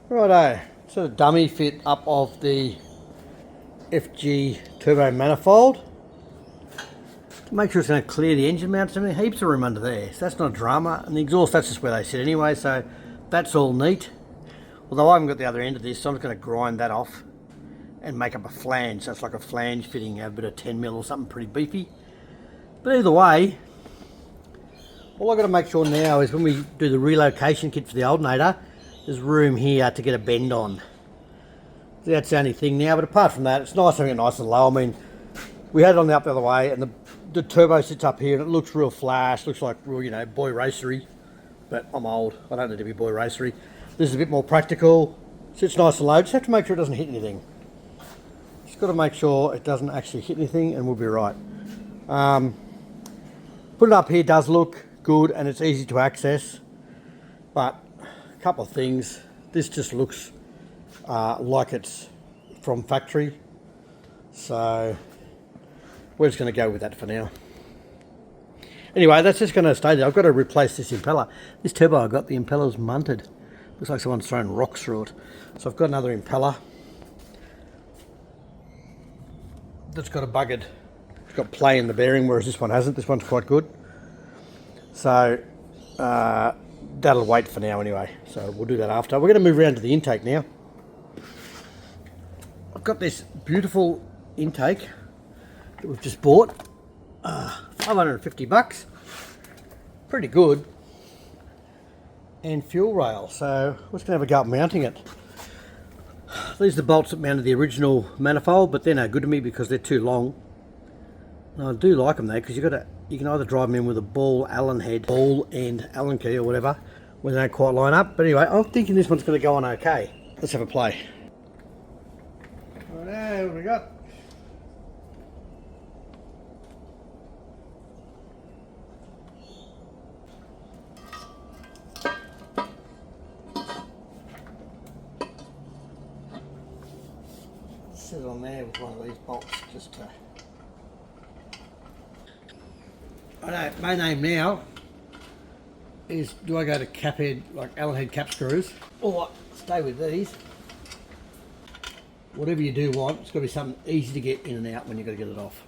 Righto, sort of dummy fit up of the FG turbo manifold. Make sure it's going to clear the engine mounts and heaps of room under there, so that's not drama. And the exhaust, that's just where they sit anyway, so that's all neat. Although I haven't got the other end of this, so I'm just going to grind that off and make up a flange. So it's like a flange fitting, a bit of 10mm or something pretty beefy. But either way, all I've got to make sure now is when we do the relocation kit for the alternator, there's room here to get a bend on. So that's the only thing now, but apart from that, it's nice having it nice and low. I mean, we had it on the other way, and the turbo sits up here, and it looks real flash, looks like real, you know, boy racery. But I'm old, I don't need to be boy racery. This is a bit more practical, sits nice and low. Just have to make sure it doesn't hit anything. Just got to make sure it doesn't actually hit anything, and we'll be right. Put it up here does look good, and it's easy to access, but a couple of things. This just looks like it's from factory, so we're just going to go with that for now. Anyway, that's just going to stay there. I've got to replace this impeller. This turbo I got, the impeller's munted. Looks like someone's thrown rocks through it. So I've got another impeller that's got a buggered, it's got play in the bearing, whereas this one hasn't. This one's quite good. So that'll wait for now anyway. So we'll do that after. We're going to move around to the intake now. I've got this beautiful intake that we've just bought. 550 bucks. Pretty good. And fuel rail. So we're just going to have a go at mounting it. These are the bolts that mounted the original manifold, but they're no good to me because they're too long. And I do like them though, because you can either drive them in with a ball Allen head, ball and Allen key or whatever, when they don't quite line up. But anyway, I'm thinking this one's going to go on okay. Let's have a play. Righto, what have we got? Sit it on there with one of these bolts just to... Alright, my name now is, do I go to cap head, like Allen head cap screws, or stay with these? Whatever you do want, it's got to be something easy to get in and out when you've got to get it off.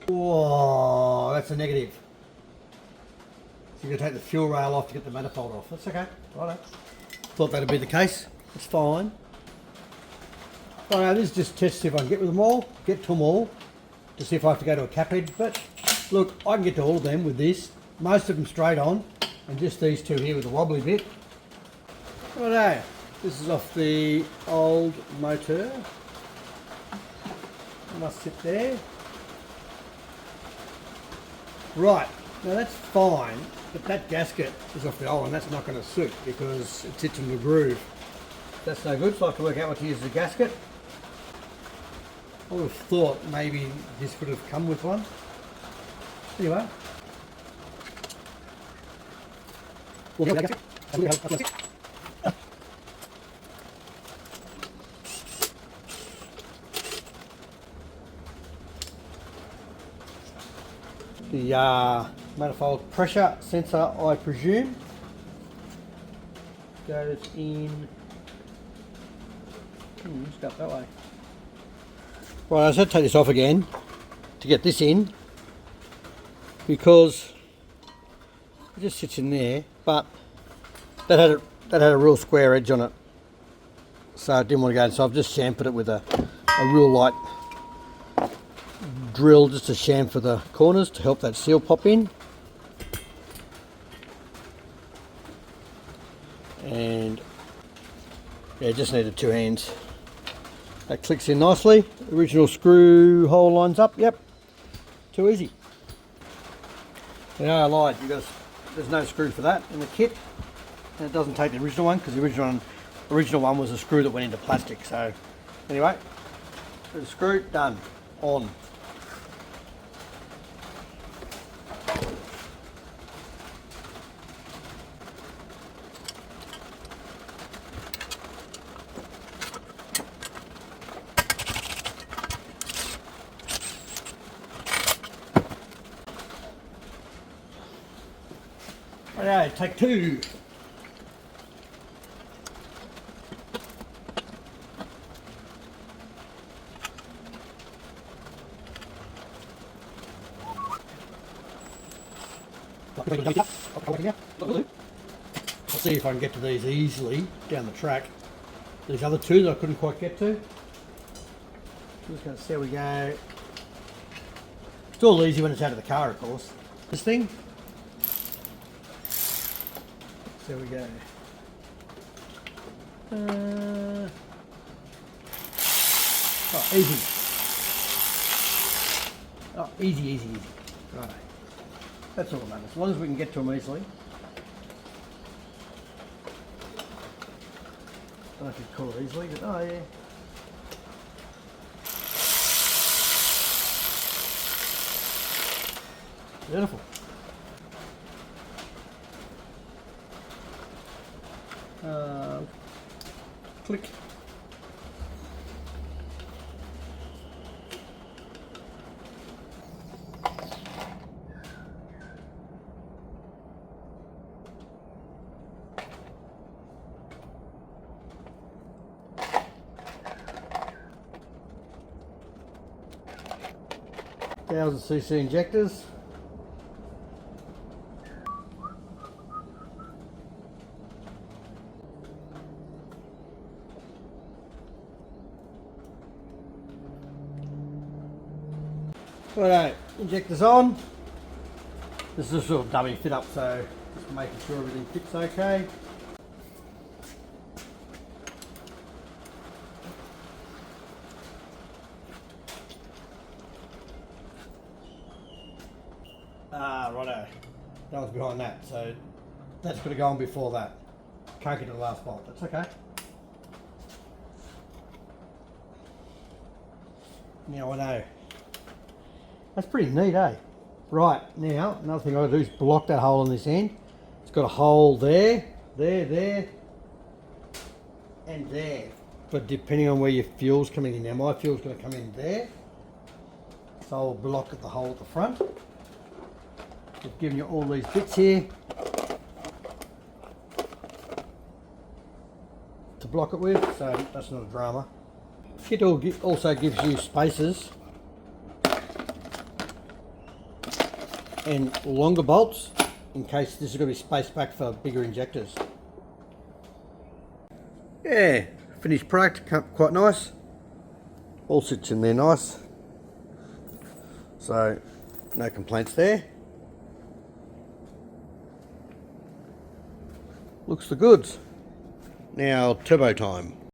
Whoa, that's a negative. So you're going to take the fuel rail off to get the manifold off. That's okay, righto. Thought that'd be the case, it's fine. Righto, this is just to test if I can get to them all, to see if I have to go to a cap head. But look, I can get to all of them with this, most of them straight on, and just these two here with a wobbly bit. Righto, this is off the old motor. It must sit there. Right, now that's fine, but that gasket is off the old one. That's not going to suit because it sits in the groove. That's no good, so I have to work out what to use as a gasket. I would have thought maybe this would have come with one. Anyway. The manifold pressure sensor, I presume, goes in. Just go up that way. Right, I just had to take this off again to get this in because it just sits in there, but that had a real square edge on it, so I didn't want to go in. So I've just chamfered it with a real light drill just to chamfer the corners to help that seal pop in. And yeah, just needed two hands. That clicks in nicely. Original screw hole lines up. Yep, too easy. Yeah, I lied. There's no screw for that in the kit, and it doesn't take the original one because the original one was a screw that went into plastic. So anyway, the screw done. On. Okay, take two. I'll see if I can get to these easily down the track. These other two that I couldn't quite get to. Just going to see how we go. It's all easy when it's out of the car, of course. This thing. There we go. Oh, easy. Oh, easy. Right. That's all that matters. As long as we can get to them easily. I don't know if you call it easily, but oh yeah. Beautiful. Click. cc injectors. Alright, injectors on. This is a sort of dummy fit up, so just making sure everything fits okay. Righto. That was behind that, so that's got to go on before that. Can't get to the last bolt, that's okay. Now I know. That's pretty neat, eh? Right, now, another thing I've got to do is block that hole on this end. It's got a hole there, there, and there. But depending on where your fuel's coming in. Now my fuel's going to come in there. So I'll block at the hole at the front. I've given you all these bits here to block it with, so that's not a drama. It also gives you spacers and longer bolts in case this is going to be spaced back for bigger injectors. Yeah, finished product, quite nice. All sits in there nice. So, no complaints there. Looks the goods. Now, turbo time.